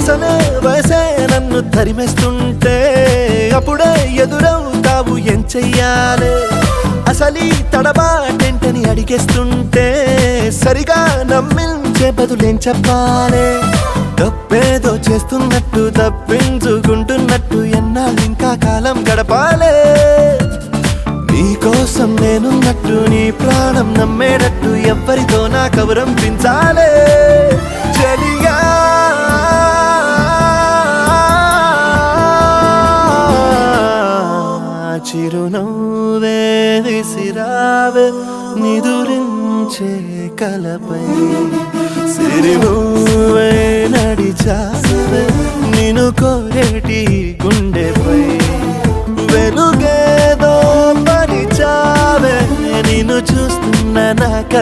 అసలే వయసే నన్ను తరిమేస్తుంటే అప్పుడే ఎదురవుతావు ఏం చెయ్యాలే అసలీ తడబాటెంటని అడిగేస్తుంటే సరిగా నమ్మించే బదులేం చెప్పాలే తప్పేదో చేస్తున్నట్టు తప్పించుకుంటున్నట్టు ఎన్నాళ్ళు ఇంకా కాలం గడపాలే నీకోసం నేనున్నట్టు నీ ప్రాణం నమ్మేటట్టు ఎవ్వరితో నా కవరం పెంచాలే చలిగా చిరునవ్వే విసిరావే నిదురించే కలపై సిరినువ్వే నడిచా